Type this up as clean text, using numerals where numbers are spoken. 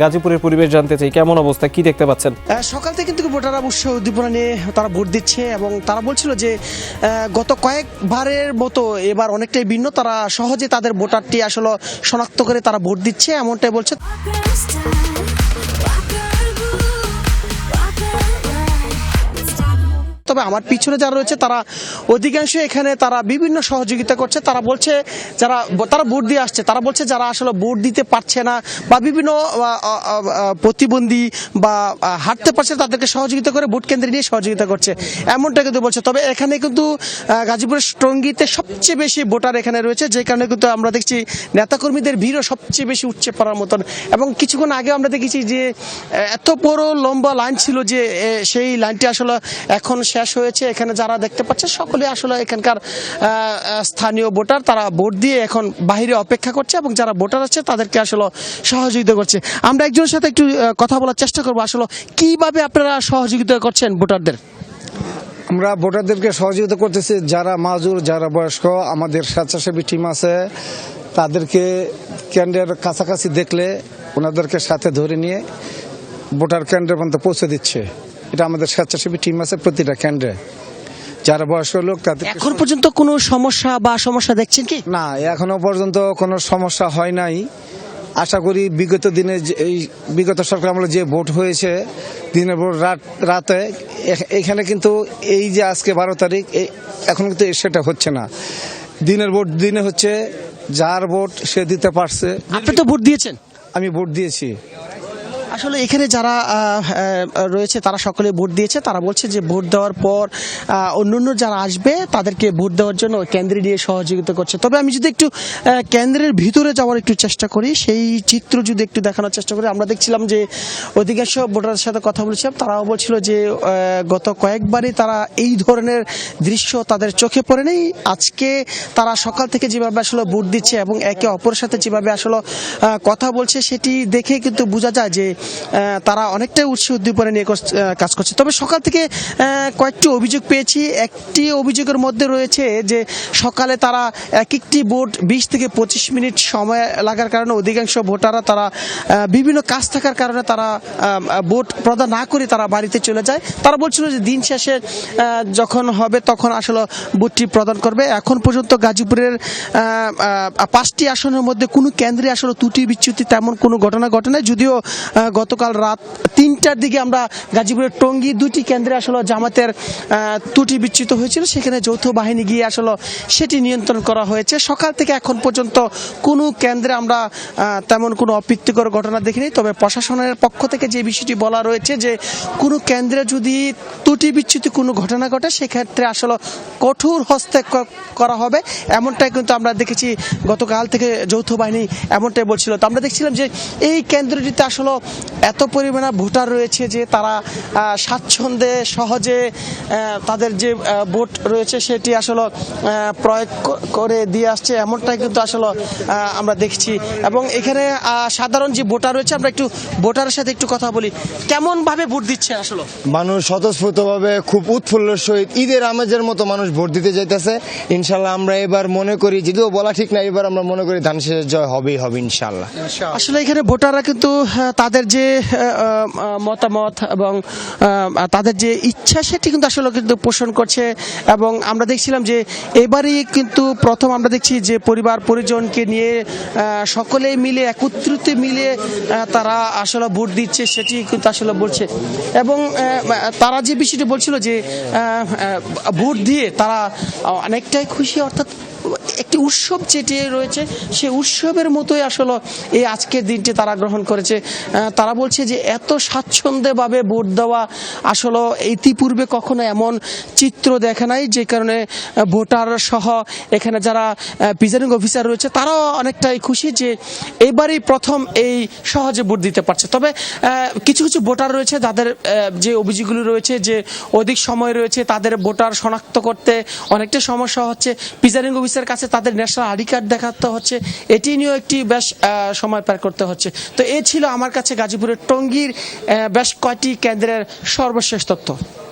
গাজীপুরের পরিবেশ জানতে চাই, কেমন অবস্থা, কি দেখতে পাচ্ছেন? সকাল থেকে কিন্তু ভোটাররা উৎসাহ উদ্দীপনা নিয়ে তারা ভোট দিচ্ছে এবং তারা বলছিল যে গত কয়েকবারের মতো এবার অনেকটাই ভিন্ন। তারা সহজে তাদের ভোটারটি আসলে শনাক্ত করে তারা ভোট দিচ্ছে, এমনটাই বলছে। তবে আমার পিছনে যারা রয়েছে তারা অধিকাংশ এখানে তারা বিভিন্ন সহযোগিতা করছে। তারা বলছে তারা ভোট দিয়ে আসছে, তারা বলছে যারা আসলে ভোট দিতে পারছে না বা বিভিন্ন প্রতিবন্ধী বা হাঁটতে পারছে তাদেরকে সহযোগিতা করে ভোট কেন্দ্রে নিয়ে সহযোগিতা করছে, এমনটা কিন্তু বলছে। তবে এখানে কিন্তু গাজীপুরের টঙ্গীতে সবচেয়ে বেশি ভোটার এখানে রয়েছে, যে কারণে কিন্তু আমরা দেখছি নেতাকর্মীদের ভিড়ও সবচেয়ে বেশি উঠছে পড়ার মতন। এবং কিছুক্ষণ আগে আমরা দেখেছি যে এত বড় লম্বা লাইন ছিল যে সেই লাইনটি আসলে এখন শেষ হয়েছে। এখানে যারা দেখতে পাচ্ছে সকলে আসলে এখানকার স্থানীয় ভোটার, তারা ভোট দিয়ে এখন বাইরে অপেক্ষা করছে এবং যারা ভোটার আছে তাদেরকে আসলে সহযোগিতা করছে। আমরা একজনের সাথে একটু কথা বলার চেষ্টা করবো, আসলে কিভাবে আপনারা সহযোগিতা করছেন ভোটারদের? আমরা ভোটারদেরকে সহযোগিতা করতেছি, যারা মাজুর, যারা বয়স্ক, আমাদের স্বেচ্ছাসেবী টিম আছে, তাদেরকে কেন্দ্রের কাছাকাছি দেখলে ওনাদেরকে সাথে ধরে নিয়ে ভোটার কেন্দ্রের পর্যন্ত পৌঁছে দিচ্ছে। এটা আমাদের স্বেচ্ছাসেবী টিম আছে প্রতিটা কেন্দ্রে। যারা বয়স্ক লোক তাদের এখন পর্যন্ত কোনো সমস্যা দেখছেন কি? না, এখনো পর্যন্ত কোনো সমস্যা হয় নাই। আশা করি বিগত দিনে বিগত সরকার আমলে যে ভোট হয়েছে দিনের ভোট রাতে, এখানে কিন্তু এই যে আজকে 12 তারিখ এখন কিন্তু সেটা হচ্ছে না। দিনের ভোট দিনে হচ্ছে, যার ভোট সে দিতে পারছে। আপনি তো ভোট দিয়েছেন? আমি ভোট দিয়েছি। আসলে এখানে যারা রয়েছে তারা সকলে ভোট দিয়েছে। তারা বলছে যে ভোট দেওয়ার পর অন্যান্য যারা আসবে তাদেরকে ভোট দেওয়ার জন্য কেন্দ্রে নিয়ে সহযোগিতা করছে। তবে আমি যদি একটু কেন্দ্রের ভিতরে যাওয়ার একটু চেষ্টা করি, সেই চিত্র যদি একটু দেখানোর চেষ্টা করি, আমরা দেখছিলাম যে অধিকাংশ ভোটারের সাথে কথা বলেছিলাম, তারাও বলছিল যে গত কয়েকবারই তারা এই ধরনের দৃশ্য তাদের চোখে পড়ে নেই। আজকে তারা সকাল থেকে যেভাবে আসলে ভোট দিচ্ছে এবং একে অপরের সাথে যেভাবে আসলে কথা বলছে, সেটি দেখে কিন্তু বোঝা যায় যে তারা অনেকটাই উৎসাহ উদ্দীপনা নিয়ে কাজ করছে। তবে সকাল থেকে কয়েকটি অভিযোগ পেয়েছি। একটি অভিযোগের মধ্যে রয়েছে যে সকালে তারা একটি ভোট 20 থেকে 25 মিনিট সময় লাগার কারণে অধিকাংশ ভোটাররা তারা বিভিন্ন কাজ থাকার কারণে তারা ভোট প্রদান না করে তারা বাড়িতে চলে যায়। তারা বলছিল যে দিন শেষে যখন হবে তখন আসলে ভোটটি প্রদান করবে। এখন পর্যন্ত গাজীপুরের 5টি আসনের মধ্যে কোনো কেন্দ্রে আসলে ত্রুটি বিচ্যুতি তেমন কোনো ঘটনা ঘটে নাই। যদিও গতকাল রাত 3টার দিকে আমরা গাজীপুরের টঙ্গী 2টি কেন্দ্রে আসলে জামাতের ত্রুটি বিচ্যুত হয়েছিল, সেখানে যৌথ বাহিনী গিয়ে আসলে সেটি নিয়ন্ত্রণ করা হয়েছে। সকাল থেকে এখন পর্যন্ত কোনো কেন্দ্রে আমরা তেমন কোনো অপ্রীতিকর ঘটনা দেখিনি। তবে প্রশাসনের পক্ষ থেকে যে বিষয়টি বলা রয়েছে যে কোনো কেন্দ্রে যদি ত্রুটি বিচ্যুতি কোনো ঘটনা ঘটে, সেক্ষেত্রে আসলে কঠোর হস্তক্ষেপ করা হবে, এমনটাই কিন্তু আমরা দেখেছি গতকাল থেকে যৌথ বাহিনী এমনটাই বলছিল। তো আমরা দেখছিলাম যে এই কেন্দ্রটিতে আসলে এত পরিমাণে ভোটার রয়েছে যে তারা স্বাচ্ছন্দ্যে সহজে তাদের যে ভোট রয়েছে সেটি আসলে প্রয়োগ করে দিয়ে আসছে, এমনটাই কিন্তু আসলে আমরা দেখছি। এবং এখানে সাধারণ যে ভোটার রয়েছে, আমরা একটু ভোটারের সাথে একটু কথা বলি, কেমন ভাবে ভোট দিচ্ছে? আসলে মানুষ স্বতঃস্ফূর্তভাবে খুব উৎফুল্লর সহিত ঈদের আমেজের মতো মানুষ ভোট দিতে যাইতেছে। ইনশাল্লাহ আমরা এবার মনে করি, যদিও বলা ঠিক না, এবার আমরা মনে করি ধান শেষের জয় হবেই হবে ইনশাল্লাহ। আসলে এখানে ভোটাররা কিন্তু তাদের যে মতামত এবং তাদের যে ইচ্ছা সেটি কিন্তু আসলে কিন্তু পোষণ করছে। এবং আমরা দেখছিলাম যে এবারই কিন্তু প্রথম আমরা দেখছি যে পরিবার পরিজনকে নিয়ে সকলে মিলে একত্রিত মিলে তারা আসলে ভোট দিচ্ছে, সেটি কিন্তু আসলে বলছে। এবং তারা যে বিষয়টি বলছিল যে ভোট দিয়ে তারা অনেকটাই খুশি, অর্থাৎ একটি উৎসব যেটি রয়েছে সেই উৎসবের মতোই আসলে এই আজকের দিনটি তারা গ্রহণ করেছে। তারা বলছে যে এত স্বাচ্ছন্দ্যভাবে ভোট দেওয়া আসলে ইতিপূর্বে কখনো এমন চিত্র দেখে নাই, যে কারণে ভোটার সহ এখানে যারা প্রিজাইডিং অফিসার রয়েছে তারাও অনেকটাই খুশি যে এবারই প্রথম এই সহজে ভোট দিতে পারছে। তবে কিছু কিছু ভোটার রয়েছে যাদের যে অভিযোগগুলি রয়েছে যে অধিক সময় রয়েছে, তাদের ভোটার শনাক্ত করতে অনেকটা সমস্যা হচ্ছে, প্রিজাইডিং অফিসার কাছে তাদের ন্যাশনাল আইডি কার্ড দেখাতে হচ্ছে, এটি নিয়েও একটি বেশ সময় পার করতে হচ্ছে। তো এ ছিল আমার কাছে গাজীপুরের টঙ্গীর বেশ কয়েকটি কেন্দ্রের সর্বশেষ তথ্য।